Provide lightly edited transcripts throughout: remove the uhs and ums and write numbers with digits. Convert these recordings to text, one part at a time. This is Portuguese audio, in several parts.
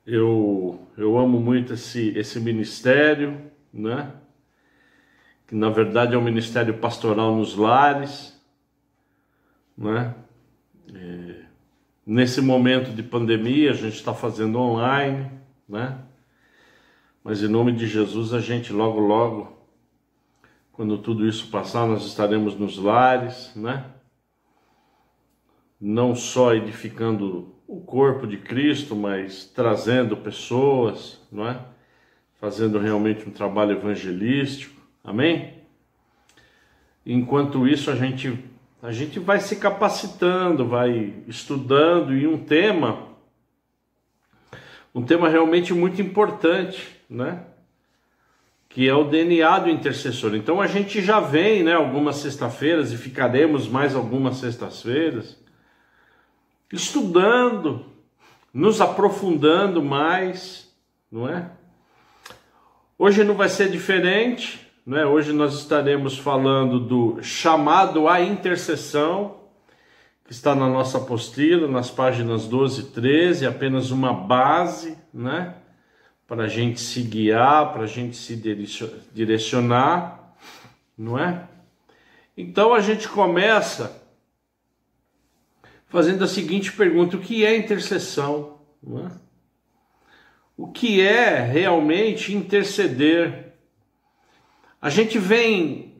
Eu amo muito esse ministério, né? Que na verdade é um ministério pastoral nos lares, né? Nesse momento de pandemia a gente está fazendo online, né? Mas em nome de Jesus a gente logo, quando tudo isso passar, nós estaremos nos lares, né? Não só edificando o corpo de Cristo, mas trazendo pessoas, não é? Fazendo realmente um trabalho evangelístico, amém? Enquanto isso a gente vai se capacitando, vai estudando em um tema realmente muito importante, né? Que é o DNA do intercessor. Então a gente já vem, né, algumas sextas-feiras e ficaremos mais algumas sextas-feiras estudando, nos aprofundando mais, não é? Hoje não vai ser diferente, não é? Hoje nós estaremos falando do chamado à intercessão, que está na nossa apostila, nas páginas 12 e 13, apenas uma base, né? Para a gente se guiar, para a gente se direcionar, não é? Então a gente começa fazendo a seguinte pergunta: o que é intercessão? Não é? O que é realmente interceder? A gente vem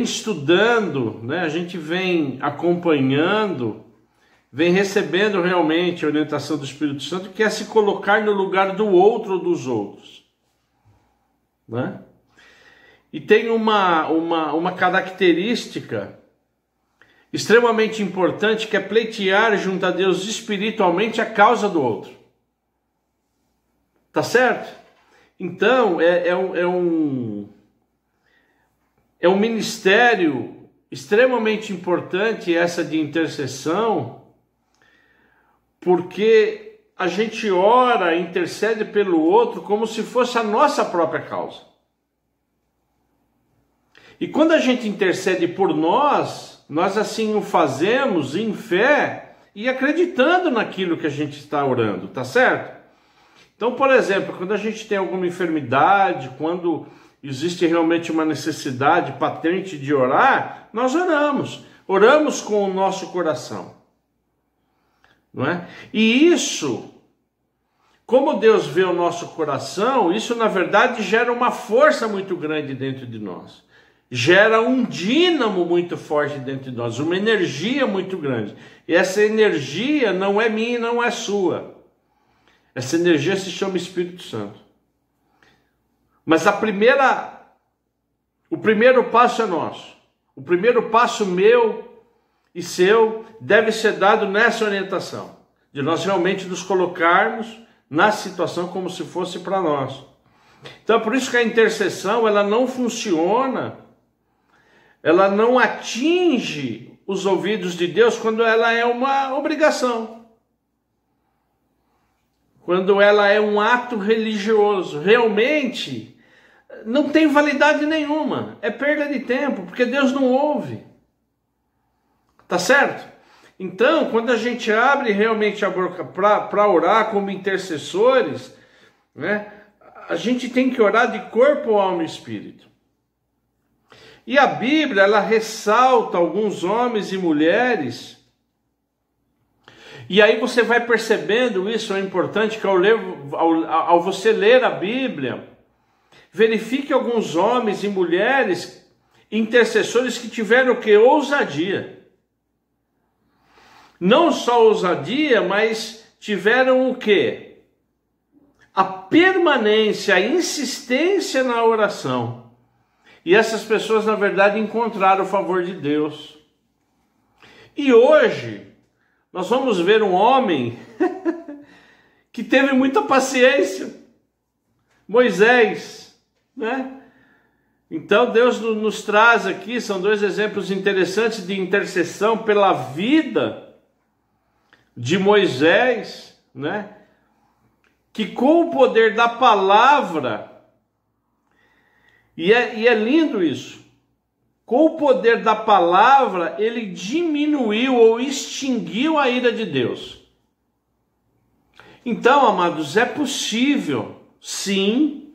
estudando, né? A gente vem acompanhando, vem recebendo realmente a orientação do Espírito Santo, que é se colocar no lugar do outro ou dos outros, né? E tem uma característica extremamente importante, que é pleitear junto a Deus espiritualmente a causa do outro. Tá certo? Então, é um ministério extremamente importante essa de intercessão, porque a gente ora, intercede pelo outro como se fosse a nossa própria causa. E quando a gente intercede por nós assim o fazemos em fé e acreditando naquilo que a gente está orando, tá certo? Então, por exemplo, quando a gente tem alguma enfermidade, quando existe realmente uma necessidade patente de orar, nós oramos com o nosso coração, não é? E isso, como Deus vê o nosso coração, isso na verdade gera uma força muito grande dentro de nós. Gera um dínamo muito forte dentro de nós, uma energia muito grande. E essa energia não é minha e não é sua. Essa energia se chama Espírito Santo. Mas o primeiro passo é nosso. O primeiro passo meu e seu deve ser dado nessa orientação, de nós realmente nos colocarmos na situação como se fosse para nós. Então é por isso que a intercessão, ela não funciona, ela não atinge os ouvidos de Deus quando ela é uma obrigação. Quando ela é um ato religioso. Realmente não tem validade nenhuma. É perda de tempo, porque Deus não ouve. Tá certo? Então, quando a gente abre realmente a boca para orar como intercessores, né, a gente tem que orar de corpo, alma e espírito. E a Bíblia, ela ressalta alguns homens e mulheres, e aí você vai percebendo isso, é importante que ao você ler a Bíblia, verifique alguns homens e mulheres intercessores que tiveram o quê? Ousadia. Não só ousadia, mas tiveram o quê? A permanência, a insistência na oração. E essas pessoas, na verdade, encontraram o favor de Deus. E hoje, nós vamos ver um homem que teve muita paciência. Moisés, né? Então, Deus nos traz aqui, são dois exemplos interessantes de intercessão pela vida de Moisés, né? Que com o poder da palavra, e é lindo isso, com o poder da palavra, ele diminuiu ou extinguiu a ira de Deus. Então, amados, é possível, sim,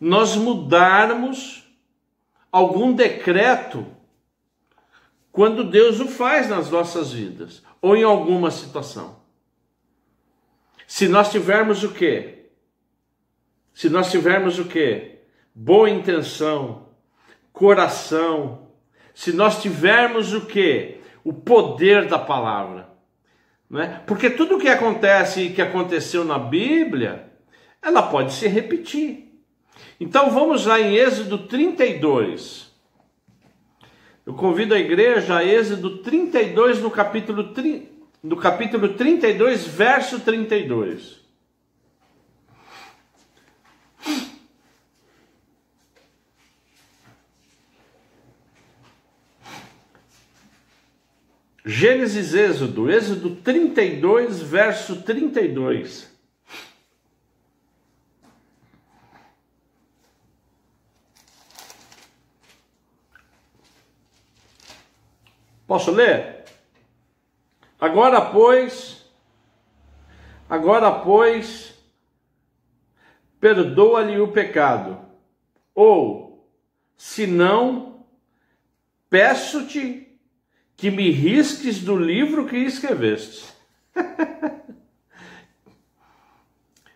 nós mudarmos algum decreto quando Deus o faz nas nossas vidas, ou em alguma situação. Se nós tivermos o quê? Se nós tivermos o quê? Boa intenção, coração, se nós tivermos o quê? O poder da palavra. Não é? Porque tudo o que acontece e que aconteceu na Bíblia, ela pode se repetir. Então vamos lá em Êxodo 32. Eu convido a igreja a Êxodo 32 no capítulo 32, verso 32. Gênesis, Êxodo 32, verso 32. Posso ler? Agora, pois, perdoa-lhe o pecado. Ou, se não, peço-te que me risques do livro que escreveste.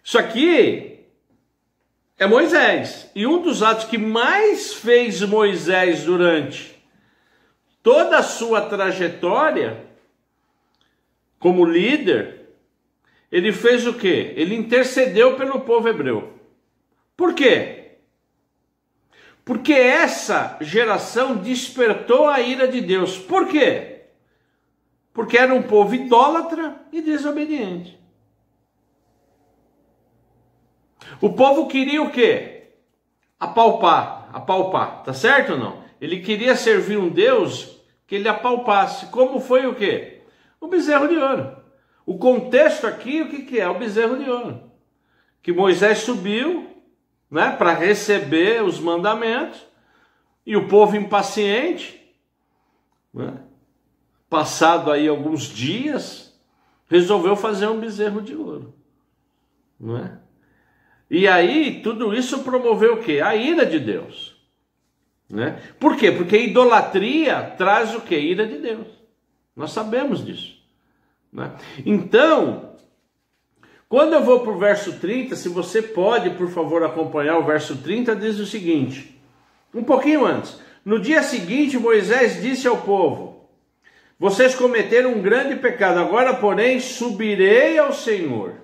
Isso aqui é Moisés. E um dos atos que mais fez Moisés durante toda a sua trajetória como líder, ele fez o quê? Ele intercedeu pelo povo hebreu. Por quê? Porque essa geração despertou a ira de Deus. Por quê? Porque era um povo idólatra e desobediente. O povo queria o quê? Apalpar, tá certo ou não? Ele queria servir um Deus que ele apalpasse. Como foi o quê? O bezerro de ouro. O contexto aqui, o que é? O bezerro de ouro. Que Moisés subiu, né, para receber os mandamentos, e o povo impaciente, né, passado aí alguns dias, resolveu fazer um bezerro de ouro, não é? E aí tudo isso promoveu o quê? A ira de Deus, né? Por quê? Porque idolatria traz o quê? Ira de Deus. Nós sabemos disso, né? Então, quando eu vou para o verso 30, se você pode, por favor, acompanhar o verso 30, diz o seguinte, um pouquinho antes. No dia seguinte, Moisés disse ao povo, vocês cometeram um grande pecado, agora, porém, subirei ao Senhor.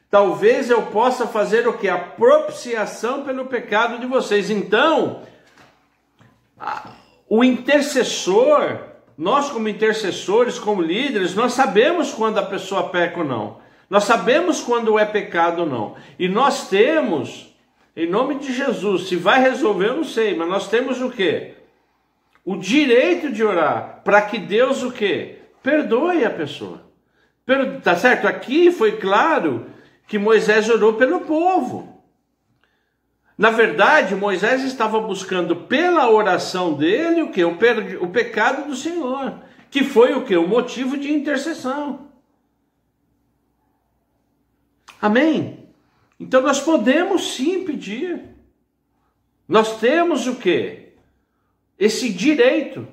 Talvez eu possa fazer o quê? A propiciação pelo pecado de vocês. Então, o intercessor, nós como intercessores, como líderes, nós sabemos quando a pessoa peca ou não. Nós sabemos quando é pecado ou não. E nós temos, em nome de Jesus, se vai resolver eu não sei, mas nós temos o quê? O direito de orar para que Deus o quê? Perdoe a pessoa. Tá certo? Aqui foi claro que Moisés orou pelo povo. Na verdade, Moisés estava buscando pela oração dele o quê? O pecado do Senhor, que foi o quê? O motivo de intercessão. Amém? Então nós podemos sim pedir. Nós temos o quê? Esse direito.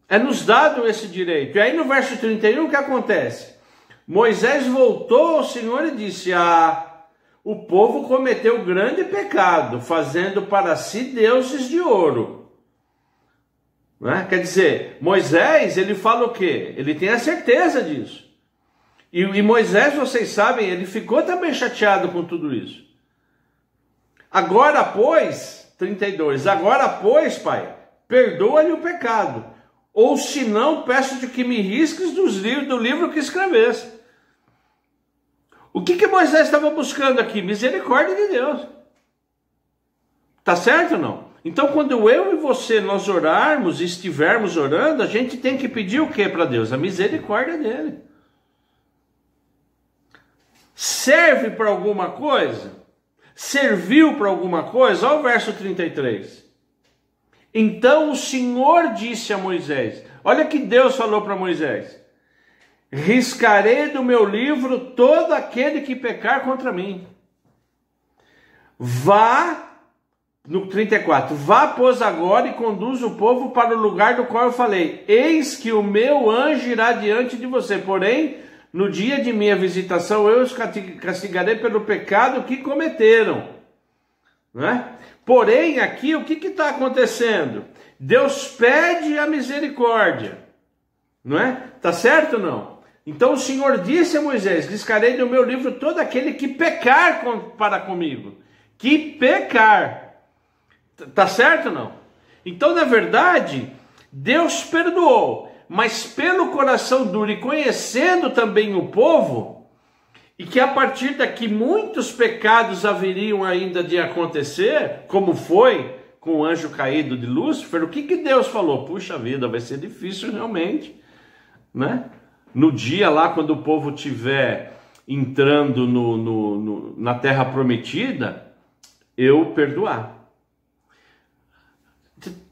É nos dado esse direito. E aí no verso 31 o que acontece? Moisés voltou ao Senhor e disse, o povo cometeu grande pecado, fazendo para si deuses de ouro. Não é? Quer dizer, Moisés, ele fala o quê? Ele tem a certeza disso. E Moisés, vocês sabem, ele ficou também chateado com tudo isso. Agora, pois, 32, agora, pois, Pai, perdoa-lhe o pecado, ou se não, peço-te que me risques do livro que escreveste. O que Moisés estava buscando aqui? Misericórdia de Deus. Tá certo ou não? Então, quando eu e você, nós orarmos e estivermos orando, a gente tem que pedir o que para Deus? A misericórdia dele. Serve para alguma coisa? Serviu para alguma coisa? Olha o verso 33. Então o Senhor disse a Moisés, olha que Deus falou para Moisés, riscarei do meu livro todo aquele que pecar contra mim. Vá, no 34, vá, pois, agora e conduz o povo para o lugar do qual eu falei. Eis que o meu anjo irá diante de você, porém, no dia de minha visitação, eu os castigarei pelo pecado que cometeram. Não é? Porém, aqui, o que está acontecendo? Deus pede a misericórdia. Não é? Está certo ou não? Então o Senhor disse a Moisés, riscarei do meu livro todo aquele que pecar para comigo. Que pecar. Está certo ou não? Então, na verdade, Deus perdoou. Mas pelo coração duro e conhecendo também o povo, e que a partir daqui muitos pecados haveriam ainda de acontecer, como foi com o anjo caído de Lúcifer, o que Deus falou? Puxa vida, vai ser difícil realmente, né? No dia lá, quando o povo estiver entrando na terra prometida, eu perdoar.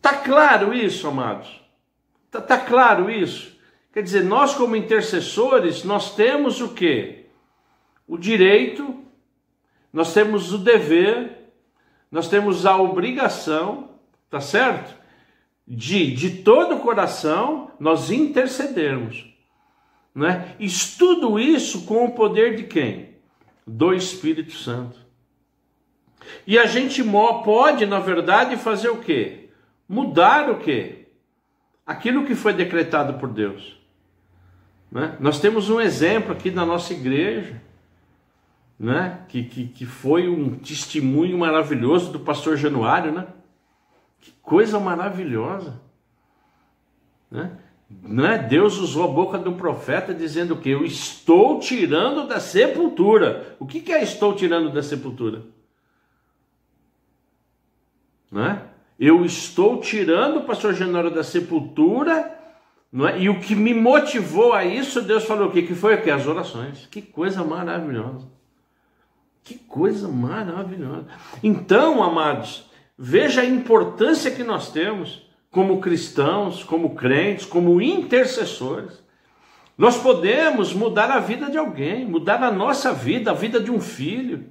Tá claro isso, amados? Tá claro isso? Quer dizer, nós como intercessores, nós temos o quê? O direito, nós temos o dever, nós temos a obrigação, tá certo? De todo o coração, nós intercedermos, né? E tudo isso com o poder de quem? Do Espírito Santo. E a gente pode, na verdade, fazer o quê? Mudar o quê? Aquilo que foi decretado por Deus, né? Nós temos um exemplo aqui na nossa igreja, né? Que foi um testemunho maravilhoso do pastor Januário, né? Que coisa maravilhosa, né? Deus usou a boca de um profeta dizendo que eu estou tirando da sepultura. O que é estou tirando da sepultura? Né? Eu estou tirando o pastor Januário da sepultura, não é? E o que me motivou a isso, Deus falou o quê? Que foi o quê? As orações. Que coisa maravilhosa. Que coisa maravilhosa. Então, amados, veja a importância que nós temos como cristãos, como crentes, como intercessores. Nós podemos mudar a vida de alguém, mudar a nossa vida, a vida de um filho.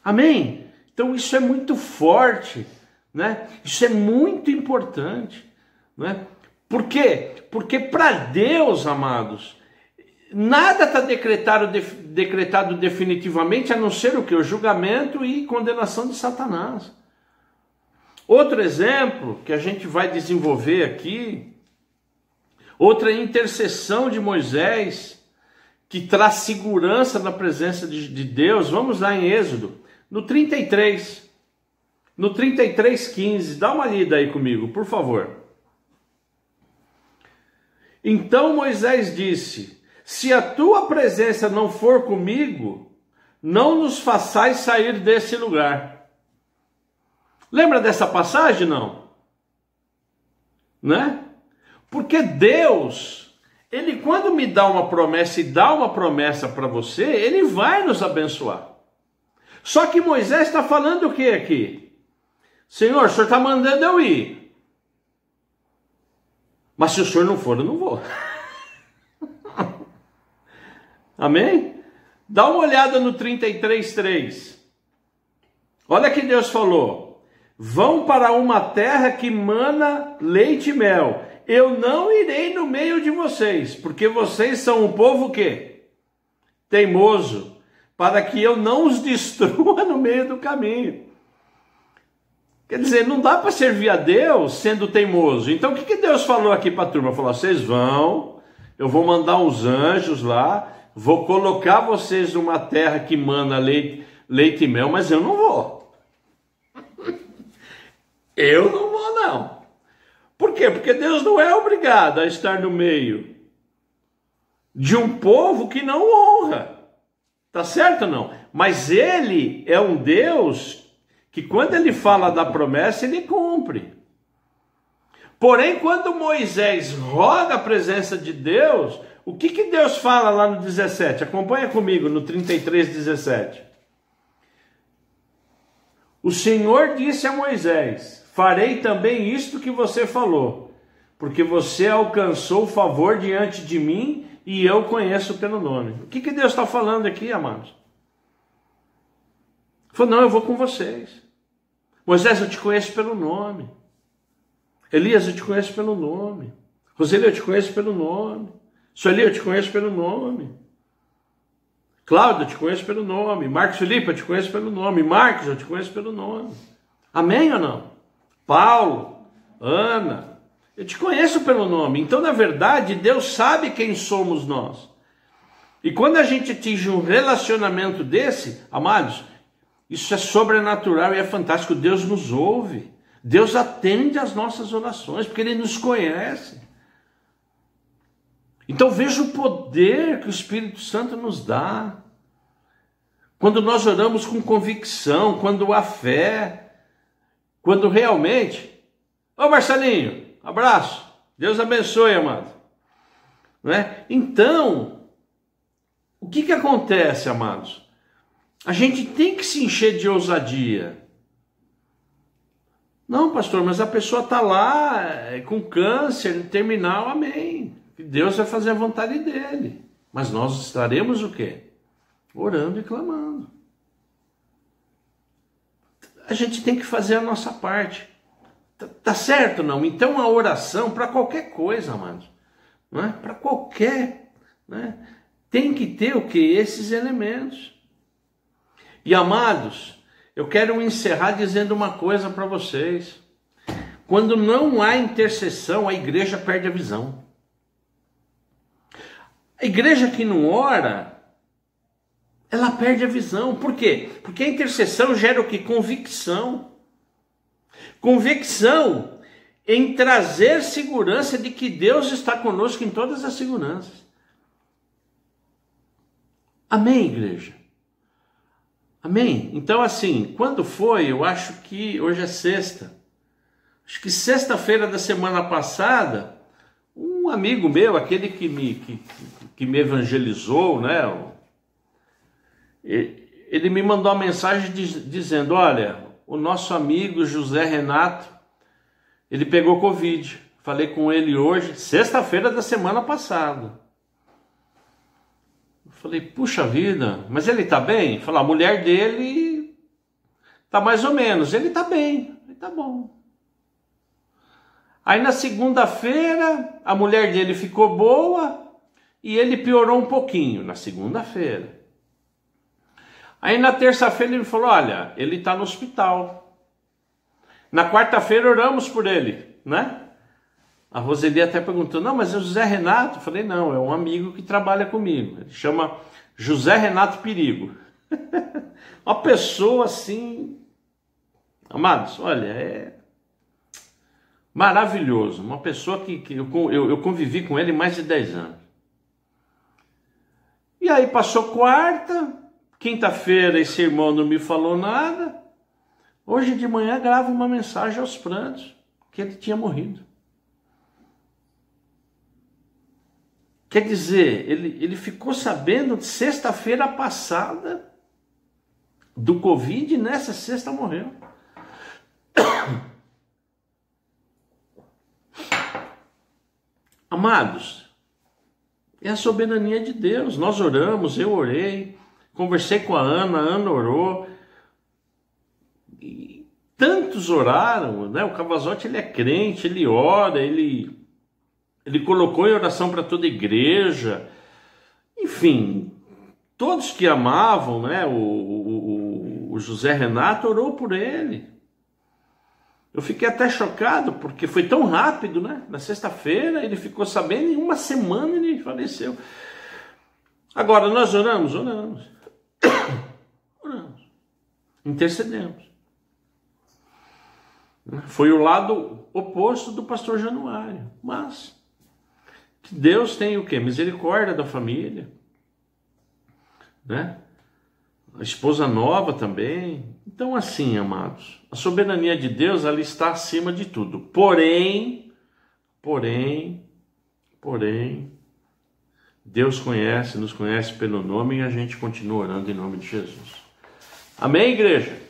Amém? Então isso é muito forte, né? Isso é muito importante, né? Por quê? Porque para Deus, amados, nada está decretado definitivamente, a não ser o que? O julgamento e condenação de Satanás. Outro exemplo que a gente vai desenvolver aqui, outra intercessão de Moisés, que traz segurança na presença de Deus. Vamos lá em Êxodo, no 33, no 33:15, dá uma lida aí comigo, por favor. Então Moisés disse: se a tua presença não for comigo, não nos façais sair desse lugar. Lembra dessa passagem, não? Né? Porque Deus, Ele quando me dá uma promessa e dá uma promessa para você, Ele vai nos abençoar. Só que Moisés está falando o que aqui? Senhor, o Senhor está mandando eu ir. Mas se o Senhor não for, eu não vou. Amém? Dá uma olhada no 33:3. Olha que Deus falou: vão para uma terra que mana leite e mel. Eu não irei no meio de vocês, porque vocês são um povo que? Teimoso, para que eu não os destrua no meio do caminho. Quer dizer, não dá para servir a Deus sendo teimoso. Então o que Deus falou aqui para a turma? Falou: vocês vão, eu vou mandar uns anjos lá, vou colocar vocês numa terra que mana leite e mel, mas eu não vou. Eu não vou, não. Por quê? Porque Deus não é obrigado a estar no meio de um povo que não honra. Tá certo ou não? Mas Ele é um Deus que quando Ele fala da promessa, Ele cumpre. Porém, quando Moisés roga a presença de Deus, o que Deus fala lá no 17? Acompanha comigo no 33:17. O Senhor disse a Moisés: farei também isto que você falou, porque você alcançou favor diante de mim e eu conheço pelo nome. O que Deus está falando aqui, amados? Ele falou, não, eu vou com vocês. Moisés, eu te conheço pelo nome. Elias, eu te conheço pelo nome. Roseli, eu te conheço pelo nome. Sueli, eu te conheço pelo nome. Cláudio, eu te conheço pelo nome. Marcos Felipe, eu te conheço pelo nome. Marcos, eu te conheço pelo nome. Amém ou não? Paulo, Ana, eu te conheço pelo nome. Então, na verdade, Deus sabe quem somos nós. E quando a gente atinge um relacionamento desse, amados, isso é sobrenatural e é fantástico. Deus nos ouve. Deus atende às nossas orações, porque Ele nos conhece. Então veja o poder que o Espírito Santo nos dá. Quando nós oramos com convicção, quando há fé, quando realmente... Ô Marcelinho, abraço. Deus abençoe, amado. Não é? Então, o que acontece, amados? A gente tem que se encher de ousadia. Não, pastor, mas a pessoa está lá com câncer terminal, amém. Deus vai fazer a vontade dele. Mas nós estaremos o quê? Orando e clamando. A gente tem que fazer a nossa parte. Tá certo, não? Então a oração para qualquer coisa, amados, não é? Para qualquer, né? Tem que ter o quê? Esses elementos. E amados, eu quero encerrar dizendo uma coisa para vocês. Quando não há intercessão, a igreja perde a visão. A igreja que não ora, ela perde a visão. Por quê? Porque a intercessão gera o quê? Convicção. Convicção em trazer segurança de que Deus está conosco em todas as seguranças. Amém, igreja? Amém? Então, assim, quando foi? Eu acho que hoje é sexta. Acho que sexta-feira da semana passada, um amigo meu, aquele que me evangelizou, né? Ele me mandou uma mensagem dizendo, olha, o nosso amigo José Renato, ele pegou Covid. Falei com ele hoje, sexta-feira da semana passada. Eu falei, puxa vida, mas ele tá bem? Falei, a mulher dele tá mais ou menos. Ele tá bem, ele tá bom. Aí na segunda-feira, a mulher dele ficou boa e ele piorou um pouquinho na segunda-feira. Aí na terça-feira ele falou, olha, ele está no hospital. Na quarta-feira oramos por ele, né? A Roseli até perguntou, não, mas é o José Renato? Eu falei, não, é um amigo que trabalha comigo. Ele chama José Renato Perigo. Uma pessoa assim, amados, olha, é maravilhoso. Uma pessoa que eu convivi com ele mais de 10 anos. E aí passou quarta... Quinta-feira esse irmão não me falou nada. Hoje de manhã grava uma mensagem aos prantos que ele tinha morrido. Quer dizer, ele ficou sabendo de sexta-feira passada do Covid e nessa sexta morreu. Amados, é a soberania de Deus. Nós oramos, eu orei. Conversei com a Ana orou, e tantos oraram, né? O Cavazotti, ele é crente, ele ora, ele colocou em oração para toda a igreja, enfim, todos que amavam, né? O José Renato orou por ele. Eu fiquei até chocado, porque foi tão rápido, né? Na sexta-feira ele ficou sabendo, em uma semana ele faleceu. Agora, nós oramos? Oramos. Oramos. Intercedemos. Foi o lado oposto do pastor Januário. Mas que Deus tem o quê? Misericórdia da família. Né? A esposa nova também. Então assim, amados, a soberania de Deus, ela está acima de tudo. Porém, Deus conhece, nos conhece pelo nome e a gente continua orando em nome de Jesus. Amém, igreja?